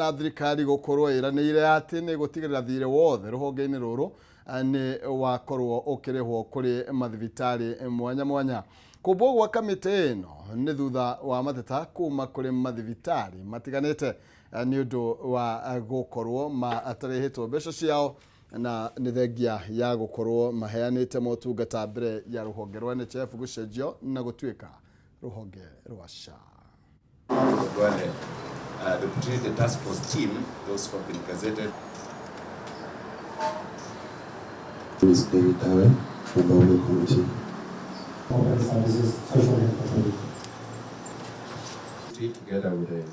na thirikari gukorwo iranire ati ni gutigirira thire wothe ruhonge-ini ruru ni wakorwo ukirihwo kuri mathibitari mwanya mwanya. Kumbwo gwa kamite ino ni thutha wa mateta kuma kuri mathibitari matiganite ni undu wa gukorwo matarihitwo mbeca ciao na ni thengia ya gukorwo maheanite motungata mbere ya ruhonge rwa NHIF gucenjio na gutuika ruhonge rwa SHA. The task force team, those who have been gazetted. Ms. David Awe from the Audit Committee. Together with the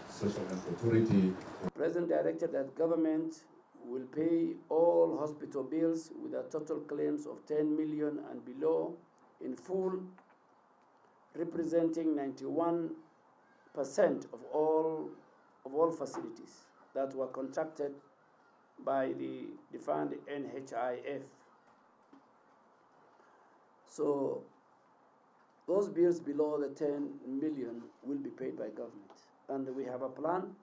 Social Health Authority. The President directed that government will pay all hospital bills with a total claims of 10 million and below in full, representing 91% of all facilities that were contracted by the fund NHIF. So those bills below the 10 million will be paid by government. And we have a plan,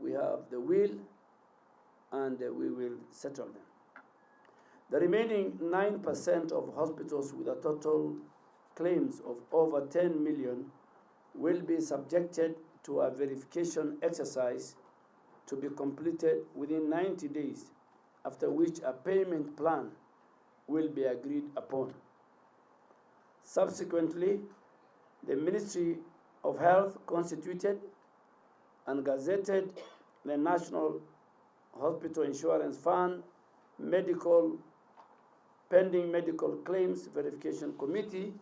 we have the will, and we will settle them. The remaining 9% of hospitals with a total claims of over 10 million will be subjected to a verification exercise to be completed within 90 days, after which a payment plan will be agreed upon. Subsequently, the Ministry of Health constituted and gazetted the National Hospital Insurance Fund Pending Medical Claims Verification Committee,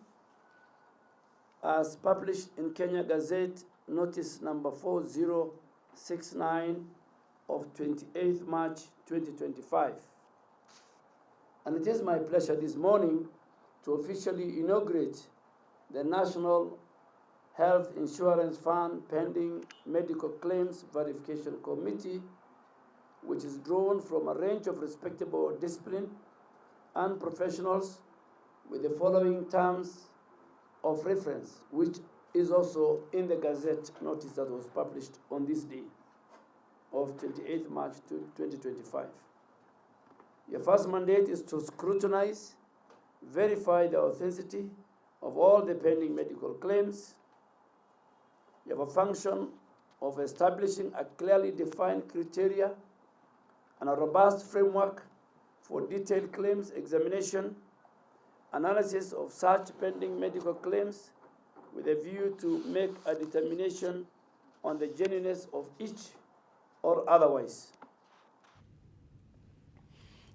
as published in Kenya Gazette Notice number 4069 of 28th March 2025. And it is my pleasure this morning to officially inaugurate the National Health Insurance Fund Pending Medical Claims Verification Committee, which is drawn from a range of respectable discipline and professionals with the following terms of reference, which is also in the Gazette notice that was published on this day of 28th March 2025. Your first mandate is to scrutinize, verify the authenticity of all the pending medical claims. You have a function of establishing a clearly defined criteria and a robust framework for detailed claims examination, analysis of such pending medical claims with a view to make a determination on the genuineness of each or otherwise.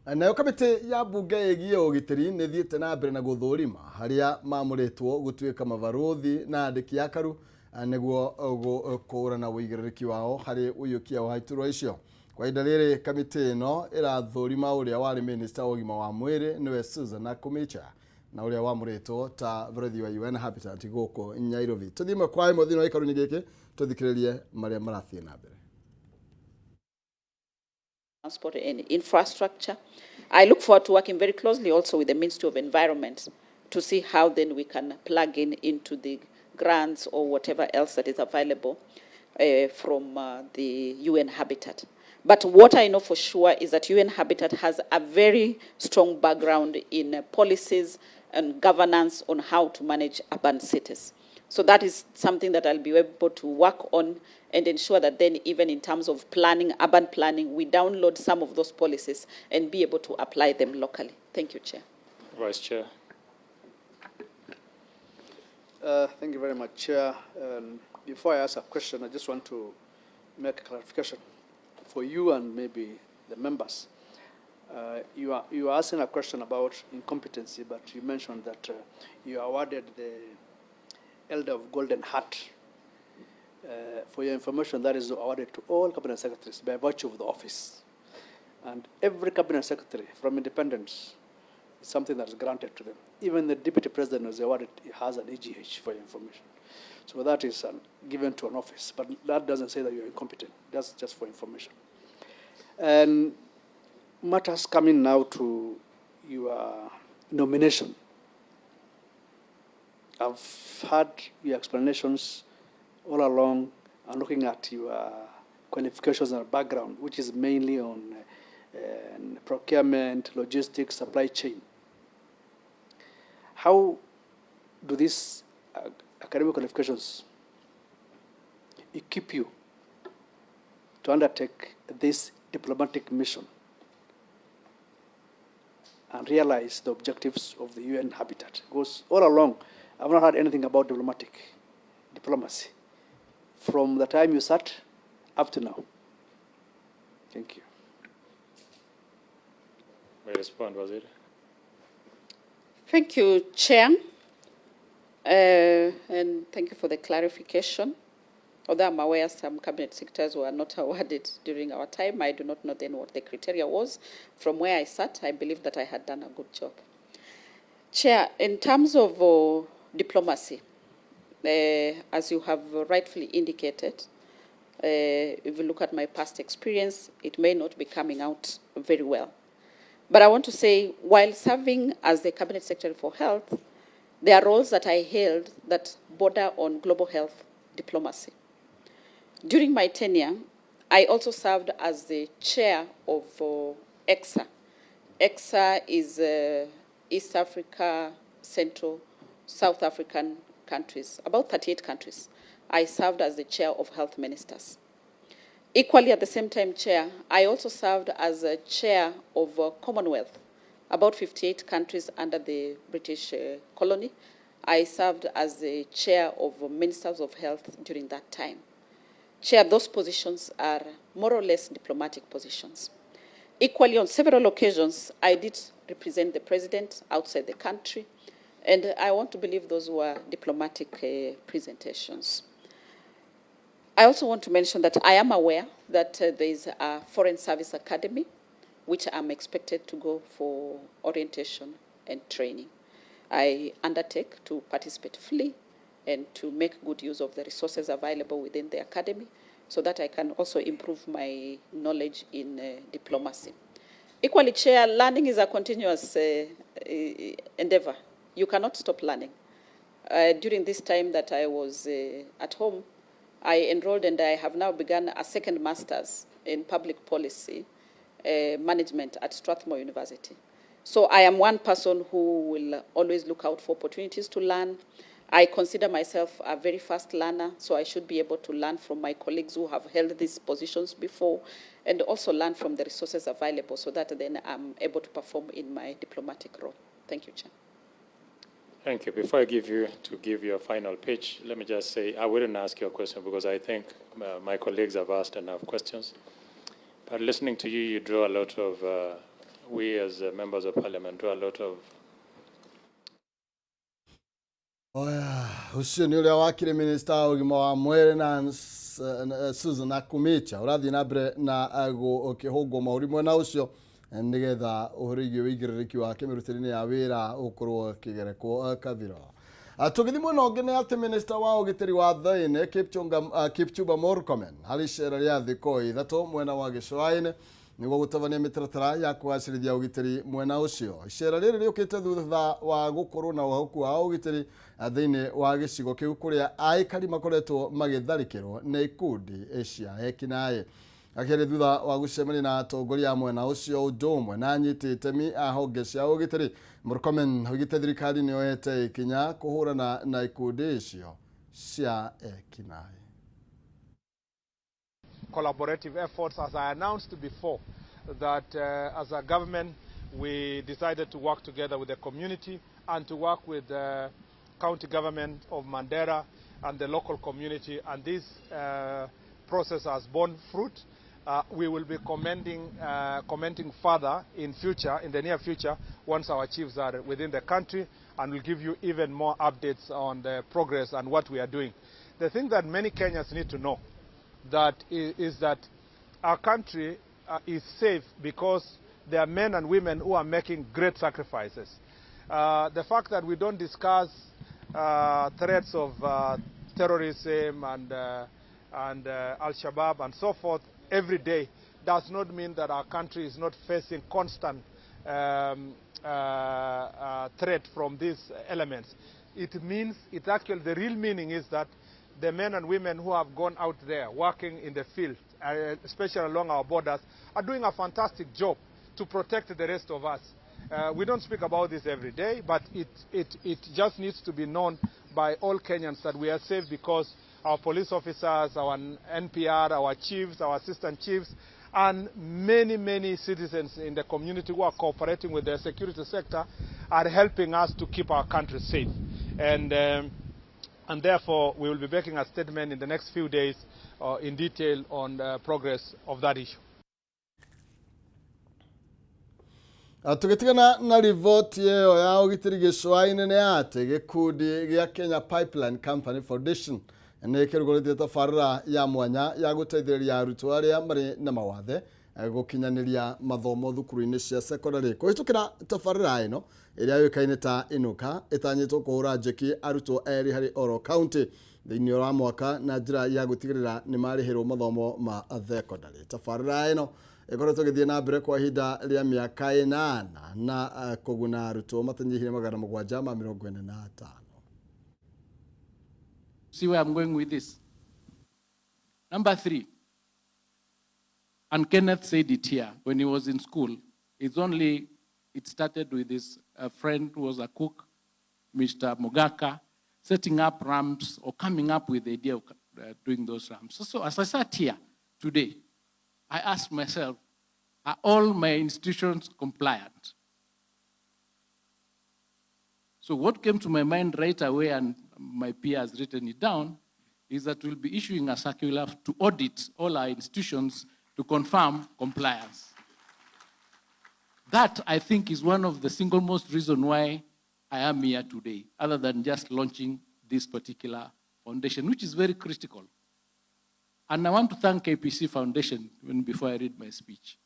Nayo kamite ya bunge igie ugitiri ni thiete na mbere na guthurima haria mamuritwo gutuika mabaruthi na andiki akaru niguo gukurana uigiririki wao hari uyukia wa iturwa icio. Kwa ihinda riri kamite ino irathurima uria wari minister wa ugima wa mwiri niwe Susan Nakhumicha na uria wamuritwo ta borothi wa UN Habitat guku Nairobi. Tuthime kwa imo thino ikaruni giki tuthikiririe maria marathie na mbere. Transport and infrastructure. I look forward to working very closely also with the Ministry of Environment to see how then we can plug into the grants or whatever else that is available from the UN Habitat. But what I know for sure is that UN Habitat has a very strong background in policies and governance on how to manage urban cities. So that is something that I'll be able to work on and ensure that then even in terms of planning, urban planning, we download some of those policies and be able to apply them locally. Thank you, Chair. Vice Chair. Thank you very much, Chair. Before I ask a question, I just want to make a clarification for you and maybe the members. You are asking a question about incompetency, but you mentioned that you awarded the Elder of Golden Heart. For your information, that is awarded to all cabinet secretaries by virtue of the office. And every cabinet secretary from independence is something that is granted to them. Even the deputy president was awarded, has an EGH for your information. So that is given to an office, but that doesn't say that you're incompetent. That's just for information. And matters coming now to your nomination. I've had your explanations all along and looking at your qualifications and background, which is mainly on procurement, logistics, supply chain. How do these academic qualifications equip you to undertake this diplomatic mission and realize the objectives of the UN Habitat? Because all along, I've not heard anything about diplomacy from the time you sat up to now. Thank you. May I respond, Wazir? Thank you, Chair. And thank you for the clarification. Although I'm aware some cabinet secretaries were not awarded during our time, I do not know then what the criteria was. From where I sat, I believe that I had done a good job. Chair, in terms of diplomacy, as you have rightfully indicated, if you look at my past experience, it may not be coming out very well. But I want to say, while serving as the Cabinet Secretary for Health, there are roles that I held that border on global health diplomacy. During my tenure, I also served as the chair of EXA. EXA is East Africa, Central, South African countries, about 38 countries. I served as the chair of health ministers. Equally, at the same time, Chair, I also served as a chair of Commonwealth, about 58 countries under the British colony. I served as the chair of Ministers of Health during that time. Chair, those positions are more or less diplomatic positions. Equally, on several occasions, I did represent the president outside the country, and I want to believe those were diplomatic presentations. I also want to mention that I am aware that there is a Foreign Service Academy, which I'm expected to go for orientation and training. I undertake to participate fully and to make good use of the resources available within the academy so that I can also improve my knowledge in diplomacy. Equally, Chair, learning is a continuous endeavor. You cannot stop learning. During this time that I was at home, I enrolled and I have now begun a second master's in public policy management at Strathmore University. So I am one person who will always look out for opportunities to learn. I consider myself a very fast learner, so I should be able to learn from my colleagues who have held these positions before and also learn from the resources available so that then I'm able to perform in my diplomatic role. Thank you, Chair. Thank you. Before I give you a final pitch, let me just say I wouldn't ask you a question because I think my colleagues have asked enough questions. But listening to you, you draw a lot of, we as members of parliament draw a lot of. Oya, ucio ni uria wakire minister wa ugima wa mwiri na Susan Nakhumicha urathi na mbere na ukihungwo mauri mwena ucio nigetha uhurigio wigiririki wake mirutiri-ini ya wira ukorwo kigerekwo kathiro. Tugithi mwena ungi ni ati minister wa ugitiri wa thaini Kipchumba Murkomen hari icera ria thikũ ithatu mwena wa gicũa-ini niguo gutabania mitaratara ya kugacĩrithia ugitiri mwena ucio. Icera riri riukite thutha wa gukorwo na uhaũku wa ugitiri thiini wa gicigo kiu kuria aikari makoretwo magitharikirwo ni ikundi cia ekinaĩ. Akĩrĩ thutha wa gucemania na atongoria mwena ucio ũndũ ũmwe na anyiti itemi a honge cia ugitiri, Murkomen oigĩte thirikari nĩyoete ikinya kũhũrana na ikundi icio cia ekinaĩ. Collaborative efforts, as I announced before, that as a government we decided to work together with the community and to work with the county government of Mandera and the local community, and this process has borne fruit. We will be commenting further in the near future, once our chiefs are within the country, and we'll give you even more updates on the progress and what we are doing. The thing that many Kenyans need to know is that our country is safe because there are men and women who are making great sacrifices. The fact that we don't discuss threats of terrorism and Al-Shabaab and so forth every day does not mean that our country is not facing constant threat from these elements. It means, the real meaning is that the men and women who have gone out there working in the field, especially along our borders, are doing a fantastic job to protect the rest of us. We don't speak about this every day, but it just needs to be known by all Kenyans that we are safe because our police officers, our NPR, our chiefs, our assistant chiefs, and many citizens in the community who are cooperating with the security sector are helping us to keep our country safe. And therefore, we will be making a statement in the next few days in detail on the progress of that issue. Tukitigana na rivoti yeyo ya ugitiri gicwa-inĩ nĩ ati gikundi gĩa Kenya Pipeline Company Foundation nĩ kĩrugũrĩtie tabarĩra ya mwanya ya gũteithĩrĩria arutwo arĩa marĩ na mawathe gũkinyanĩria mathomo thukuru-inĩ cia secondary. Kũhĩtũkĩra tabarĩra ĩno ĩrĩa yũĩkaine ta Inuka ĩtanyĩtwo kũhũra njeki arutwo erĩ harĩ oro county thĩinĩ wa mwaka na njĩra ya gũtigĩrĩra nĩ marĩhĩrwo mathomo ma secondary. Tabarĩra ĩno ĩkoretwo ĩgĩthiĩ na mbere kwa ihinda rĩa mĩaka 8 na kũguna arutwo matanyihĩire 745. See where I'm going with this. Number 3, and Kenneth said it here when he was in school. It started with his friend who was a cook, Mr. Mogaka, setting up ramps or coming up with the idea of doing those ramps. So as I sat here today, I asked myself, are all my institutions compliant? So what came to my mind right away, and my peer has written it down, is that we'll be issuing a circular to audit all our institutions to confirm compliance. That, I think, is one of the single most reason why I am here today, other than just launching this particular foundation, which is very critical. And I want to thank KPC Foundation before I read my speech.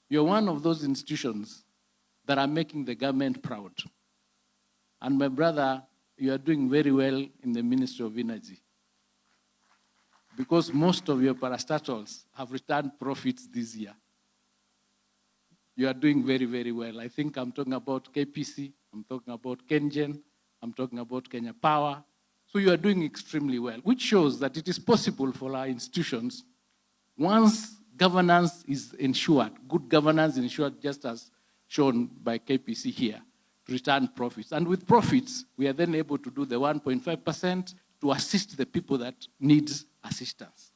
You're one of those institutions that are making the government proud. And my brother, you are doing very well in the Ministry of Energy, because most of your parastatals have returned profits this year. You are doing very well. I think I'm talking about KPC, I'm talking about KenGen, I'm talking about Kenya Power. So you are doing extremely well, which shows that it is possible for our institutions, once governance is ensured, good governance ensured, just as shown by KPC here, to return profits. And with profits, we are then able to do the 1.5% to assist the people that need assistance.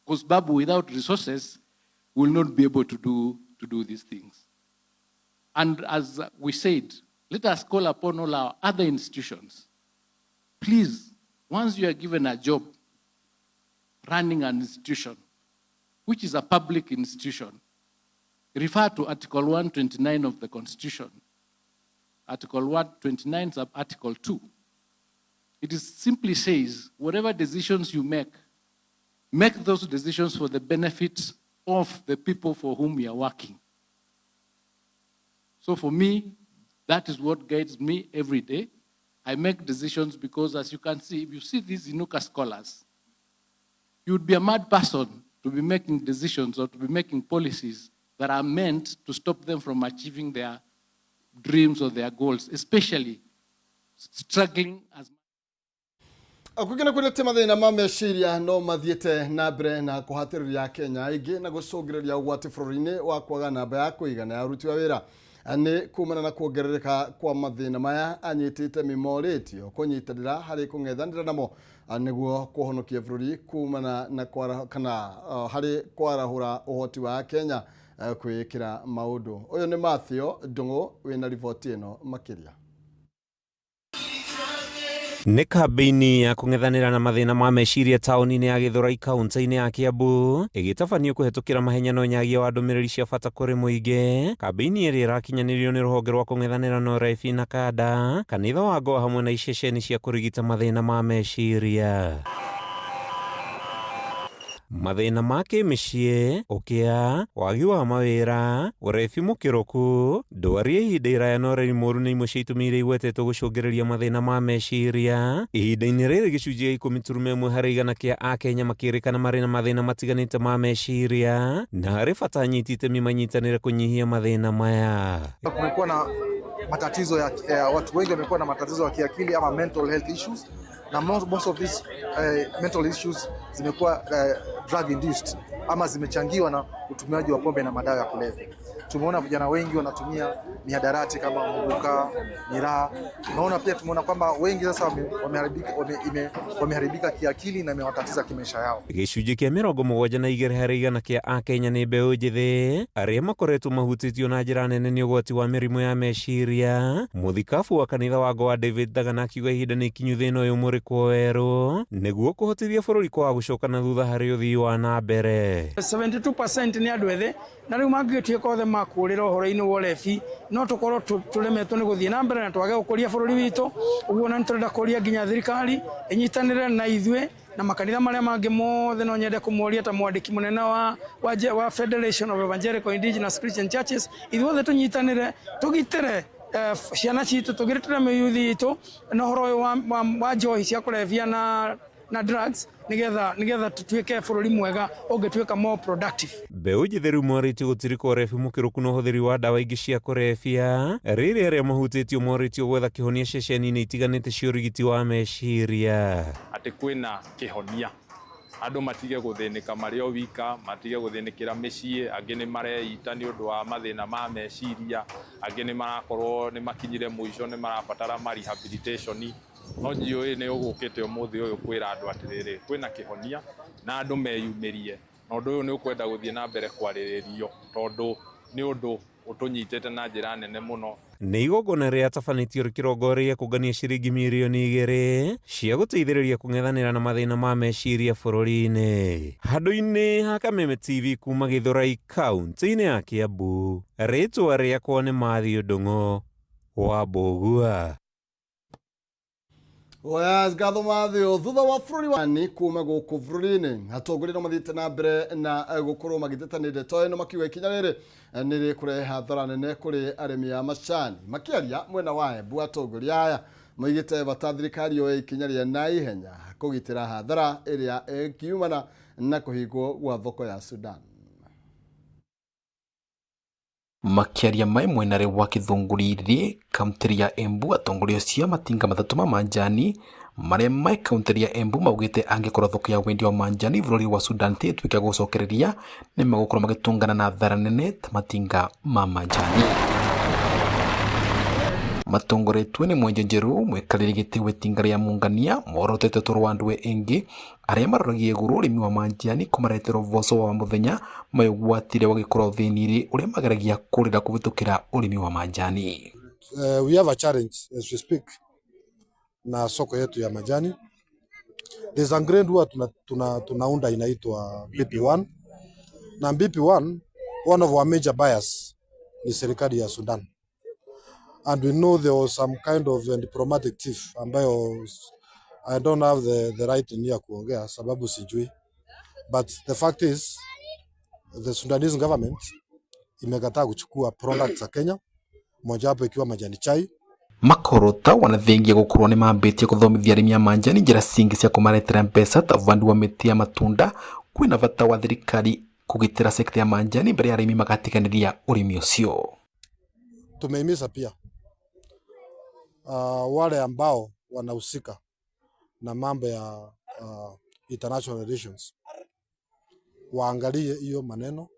Because Babu, without resources, will not be able to do these things. And as we said, let us call upon all our other institutions. Please, once you are given a job running an institution, which is a public institution, refer to Article 129 of the Constitution. Article 129 sub Article 2. It simply says, whatever decisions you make those decisions for the benefit of the people for whom you are working. So for me, that is what guides me every day. I make decisions because, as you can see, if you see these Inuka scholars, you would be a mad person to be making decisions or to be making policies that are meant to stop them from achieving their dreams or their goals, especially struggling as Akugina kwĩrĩte mathĩna ma meciria no mathiĩte na mbere na kũhatĩrĩria Kenya aingĩ na gũcũngĩrĩria ũgwati bũrũri-inĩ wa kwaga namba ya kũigana ya aruti a wĩra. Nĩ kumana na kuongerereka kwa mathĩna maya anyitĩte mĩmoritio kũnyitanĩra harĩ kũng'ethanĩra namo nĩguo kũhonokia bũrũri kumana na harĩ kwarahũra ũhoti wa Kenya kwĩĩkĩra maũndũ. Ũyũ nĩ Matthew Ndung'u wĩna riboti ĩno makĩria. Nĩ kambĩini ya kũng'ethanĩra na mathĩna ma meciria taũni-inĩ ya Gĩthũrai kaunti-inĩ ya Kiambu ĩgĩtabanio kũhetũkĩra mahenya na ũnyagia wa ndũmĩrĩri cia bata kũrĩ mũingĩ. Kambĩini ĩrĩa ĩrakinyanĩrio nĩ rũhonge rwa kũng'ethanĩra na ũrebi na kada, kanitha wa Goa hamwe na iceceni cia kũrigita mathĩna ma meciria. Mathĩna ma kĩmĩciĩ, ũkĩa, wagi wa mawĩra, ũrebi mũkĩrũku, ndwari ya ihinda iraya na ũreri mũru nĩ imwe cia itũmi iria igwetetwo gũcũngĩrĩria mathĩna ma meciria. Ihinda-inĩ rĩrĩ gĩcunjĩ gĩa 10.1 harĩ igana kĩa Akenya makĩrĩkana marĩ na mathĩna matiganĩte ma meciria, na harĩ bata anyiti itemi manyitanĩre kũnyihia mathĩna maya. Kumekuwa na matatizo ya watu wengi wamekuwa na matatizo ya kiakili ama mental health issues, na most of these mental issues zimekuwa drug induced ama zimechangiwa na utumiaji wa pombe na madawa ya kulevya. Tumeona vijana wengi wanatumia mihadarati kama muguka, miraa. Tumeona kwamba wengi sasa wameharibika kiakili na imewatatiza kimaisha yao. Gĩcunjĩ kĩa 72 harĩ igana kĩa Akenya nĩ mbeũ njĩthĩ arĩa makoretwo mahutĩtio na njĩra nene nĩ ũgwati wa mĩrimũ ya meciria. Mũthikabu wa kanitha wa Goa David Thagana akiuga ihinda nĩ ikinyu thĩna ũyũ mũrĩkwo werũ nĩguo kũhotithia bũrũri kwaga gũcoka na thutha harĩ ũthii wa na mbere. 72% nĩ andũ ethĩ na rĩu mangĩtuĩka othe makũrĩra ũhoro-inĩ wa ũrebi no tũkorwo tũremetwo nĩ gũthiĩ na mbere na twage gũkũria bũrũri witũ. Ũguo na nĩtũrenda kũria nginya thirikari ĩnyitanĩre na ithuĩ na makanitha marĩa mangĩ mothe. No nyende kũmoria ta mwandĩki mũnene wa Federation of Evangelical Indigenous Christian Churches, ithuothe tũnyitanĩre tũgitĩre ciana citũ, tũgitĩre mĩyuthi itũ na ũhoro ũyũ wa njohi cia kũrebia na drugs nigetha tutuĩke bũrũri mwega ũngĩtuĩka more productive. Mbeũ njĩthĩ rĩu morĩtio gũtirika ũrebi mũkĩrũku na ũhũthĩri wa ndawa ingĩ cia kũrebia, rĩrĩa arĩa mahutĩtio morĩtio gwetha kĩhonia ceceni-inĩ itiganĩte cia ũrigiti wa meciria. Atĩ kwĩna kĩhonia, andũ matige gũthĩnĩka marĩ o wika, matige gũthĩnĩkĩra mĩciĩ, angĩ nĩ mareita nĩ ũndũ wa mathĩna ma meciria, angĩ nĩ marakorwo nĩ makinyire mũico nĩ marabatara rehabilitation. No njũĩ nĩ ũgũkĩte ũmũthĩ ũyũ kwĩra andũ atĩrĩrĩ kwĩna kĩhonia na andũ meyumĩrie, na ũndũ ũyũ nĩ ũkwenda gũthiĩ na mbere kwarĩrĩrio tondũ nĩ ũndũ ũtũnyitĩte na njĩra nene mũno. Nĩ igongona rĩa tabanĩtio rĩkĩrongoreirie kũngania ciringi mirioni 2 cia gũteithĩrĩria kũng'ethanĩra na mathĩna ma meciria bũrũri-inĩ. Handũ-inĩ ha Kameme TV kuma Gĩthũrai kaunti-inĩ ya Kiambu, rĩtwa rĩakwa nĩ Matthew Ndung'u wa Mbũgua. Oya gatho Matthew, thutha wa bũrũri wa ni kuma gũkũ bũrũri-inĩ atongoria no mathiĩte na mbere na gũkorwo magĩtetanĩria ndeto ĩno makiuga ikinya rĩrĩ nĩ rĩkũrehe hathara nene kũrĩ arĩmi a macani. Makĩaria mwena wa Embu, atongoria aya moigĩte bata thirikari yoe ikinya rĩa na ihenya kũgitĩra hathara ĩrĩa ĩkiumana na kũhingwo gwa thoko ya Sudan. Makiaria mai mwena wa Gĩthũngũri kaunti ya Embu, atongoria cia matinga matatũ ma manjani marĩa mai kaunti ya Embu maugĩte angĩkorwo thoko ya wendia wa manjani bũrũri wa Sudan tĩtuĩke gũcokereria nĩ magũkorwo magĩtũngana na thara nene ta matinga ma manjani. Matongoretwe nĩ Mwenje Njerũ, mwikarĩri gĩtĩ wa itinga rĩa Muungania, morotete tũrũ andũ engĩ arĩa maroragia igũrũ ũrĩmi wa manjani kũmaretera ũboco wa mũthenya maũgwatire wagĩkorwo thĩni ũrĩa mageragia kũrĩra kũhĩtũkĩra ũrĩmi wa manjani. We have a challenge as we speak na soko yetu ya majani. There's a grade huwa tunaunda inaitwa BP1 na BP1 one of our major buyers ni serikali ya Sudan. And we know there was some kind of diplomatic tiff ambayo I don't have the right in here kuongea sababu sijui. But the fact is the Sudanese government imekataa kuchukua products za Kenya, moja hapo ikiwa majani chai. Makorota wanathengia gũkorwo nĩ mambĩtie gũthomithia arĩmi a manjani njĩra cingi cia kũmaretera mbeca ta ũhandi wa mĩtĩ ya matunda. Kwĩna bata wa thirikari kũgitĩra sekta ya manjani mbere ya arĩmi magatiganĩria ũrĩmi ũcio. Tumehimiza pia wale ambao wanahusika na mambo ya international relations waangalie hiyo maneno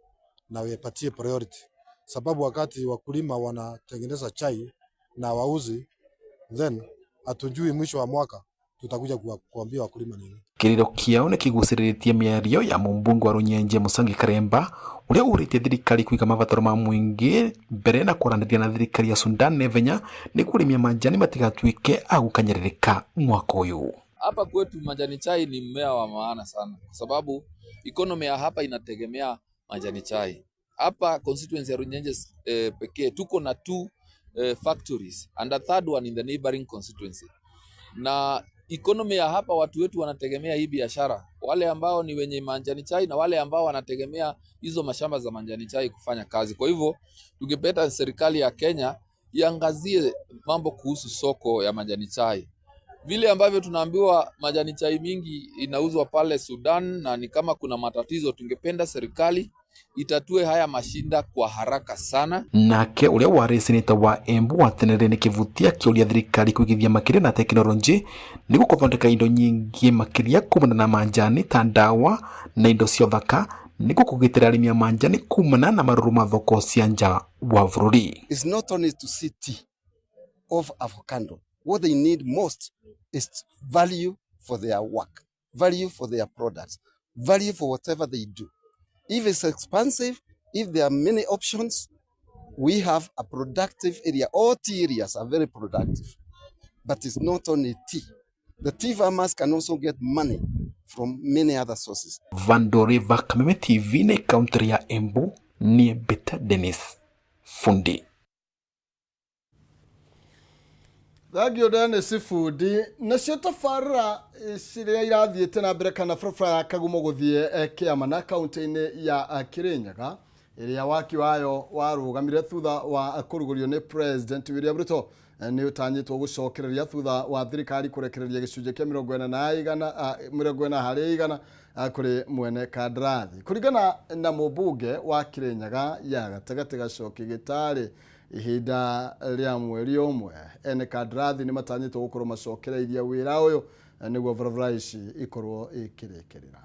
na wapatie priority, sababu wakati wakulima wanatengeneza chai na wauzi, then atujui mwisho wa mwaka tutakuja kuambia wakulima nini. Kĩrĩro kĩao nĩ kĩgucĩrĩrĩtie mĩario ya mũmbunge wa Runyenje Mũsangi Karemba ũrĩa ũrĩtie thirikari kũiga mabataro ma mũingĩ mbere na kwaranĩria na thirikari ya Sudan nevenya nĩguo arĩmi a manjani matigatuĩke a gũkanyĩrĩrĩka mwaka ũyũ. Hapa kwetu majani chai ni mmea wa maana sana kwa sababu economy ya hapa inategemea majani chai. Hapa constituency ya Runyenje pekee tuko na 2 factories and a third one in the neighboring constituency. Na economy ya hapa watu wetu wanategemea hii biashara, wale ambao ni wenye manjani chai na wale ambao wanategemea hizo mashamba za manjani chai kufanya kazi. Kwa hivyo tungependa serikali ya Kenya iangazie mambo kuhusu soko ya majani chai. Vile ambavyo tunaambiwa majani chai mingi inauzwa pale Sudan na ni kama kuna matatizo, tungependa serikali itatue haya mashinda kwa haraka sana. Nake uria wari seneta wa Embu wa tenere ni kivutia kiuria thirikari kuigithia makiria na teknoloji ni gukothondeka indo nyingi makiria kumana na manjani ta ndawa na indo cia thaka ni gukugitira arimi a manjani kumana na maruru ma thoko cia nja wa bururi. It's not only to see tea of avocado. What they need most is value for their work, value for their products, value for whatever they do. If it's expensive, if there are many options, we have a productive area. All tea areas are very productive, but it's not only tea. The tea farmers can also get money from many other sources. Vandoriva Kameme TV ne kaunti ya Embu ni Beta Dennis Fundi. Thagio Dennis Fundi na cio fara ciria irathiĩte na mbere kana barabara ya Kagumo guthie Kiama na kaunti-inĩ ya Kirinyaga iria waki wayo warũgamire thutha wa kũrugũrio nĩ President William Ruto ni utanyitwo gucokereria thutha wa thirikari kurekereria gicunjĩ kĩa 40% harĩ igana kuri mwene kandarathi. Kuringana na mũmbunge wa Kirinyaga ya gatagati Gacoki Gitari ihinda ria mweri umwe ene kandarathi ni matanyitwo gukorwo macokereirie wira uyu niguo barabara ici ikorwo ikirekerera.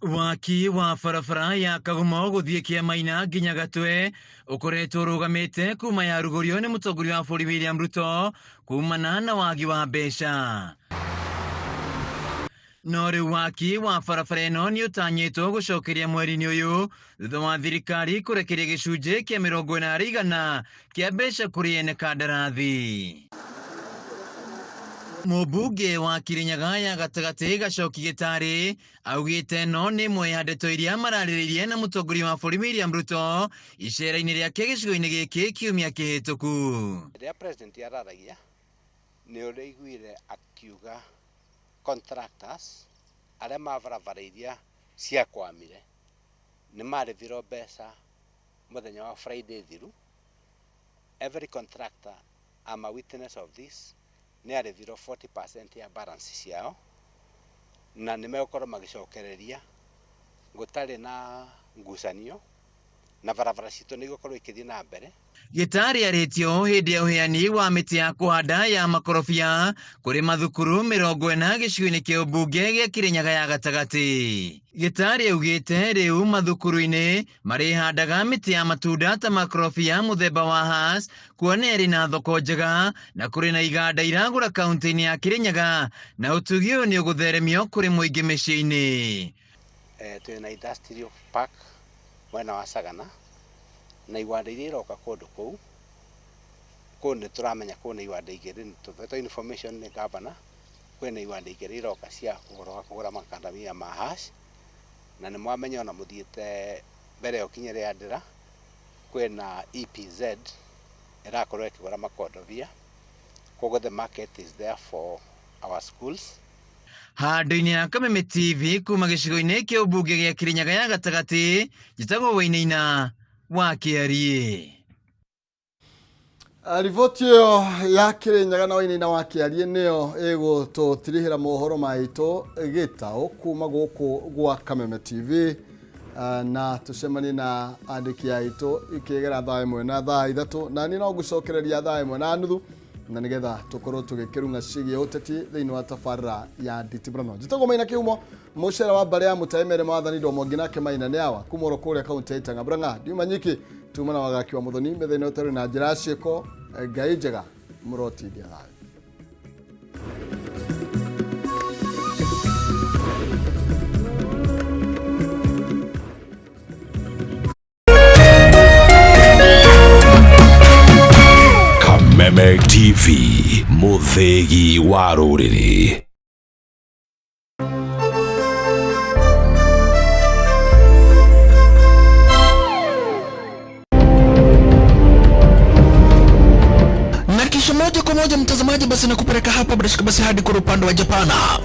Waki wa barabara ya Kagumo guthie Kiama nginya Gatwe ukoretwo urugamite kuma yarugurio ni mutongoria wa bũrũri William Ruto kumana na wagi wa mbeca. No riu waki wa barabara ĩno ni utanyitwo gucokeria mweri-inĩ uyu thutha wa thirikari kurekeria gicunjĩ kĩa 40% kĩa mbeca kuri ene kandarathi. Mũmbunge wa Kirinyaga ya gatagati Gacoki Gitari augite no ni imwe ya ndeto iria mararĩrĩirie na mũtongoria wa bũrũri William Ruto icera-inĩ rĩake gĩcigo-inĩ gĩkĩ kiumia kĩhĩtũku. Rĩrĩa president araragia ni ũrĩiguire akiuga contractors arĩa mabarabara iria ciakwamire nĩ marĩhirwo mbeca mũthenya wa Friday thiru. Every contractor I'm a witness of this nĩ arĩhirwo 40% ya balance ciao na nĩ megũkorwo magicokereria gũtarĩ na ngucanio na barabara citũ nĩ igũkorwo ikĩthiĩ na mbere. Gitari aretio hindi ya uheani wa miti ya kuhanda ya makorobia kuri mathukuru 40 gicigo-inĩ kĩa ũmbunge gĩa Kirinyaga ya gatagati. Gitari augite riu mathukuru-inĩ marihandaga miti ya matunda ta makorobia muthemba wa Hass kuona ĩrĩ na thoko njega na kuri na iganda iragũra kaunti-inĩ ya Kirinyaga na ũtugi ũyũ nĩ ũgũtheremio kuri mũingĩ mĩciĩ-inĩ. Twĩna industrial park mwena wa Sagana na iwanda iria iroka kũndũ kũu nĩ tũramenya kũu nĩ iwanda igĩrĩ tũbetwo information nĩ gavana kwĩna iwanda igĩrĩ iroka cia kũgũra makandamia ma Hass na nĩ mwamenya ona mũthiĩte mbere ya ũkinya rĩa Ndĩra kwĩna EPZ ĩrakorwo ĩkĩgũra makondobia koguo the market is there for our schools. Handũ-inĩ ya Kameme TV kuma gĩcigo-inĩ kĩa ũmbunge gĩa Kirinyaga ya gatagati njĩtagwo Wainaina wa Kiarie. Riboti ĩyo ya Kirinyaga na Wainaina wa Kiarie nĩyo ĩgũtũtirihĩra mohoro maitũ gĩtaũ kuma gũkũ gwa Kameme TV na tucemanie na andĩki aitũ ikĩgera thaa 1 na thaa 3 na ni no ngũcokereria thaa 1 na nuthu na nigetha tukorwo tugikirunga cigie uteti thiini wa tabarra ya Nditibrano. Njitagwo Maina Kiumo mucera wa mbare ya mutaimere mawathani ndo mongi nake Maina ni awa kumoro kuria kaunti ya Itaga Ndiuma nyiki tumana wagaki wa muthoni methene utari na njira ciiko ngai njega muroti dia thayo. Kameme TV muthegi wa rũrĩrĩ. Na kisha moja kwa moja mtazamaji, basi nakupeleka hapa bila shaka basi hadi kwa upande wa Japana.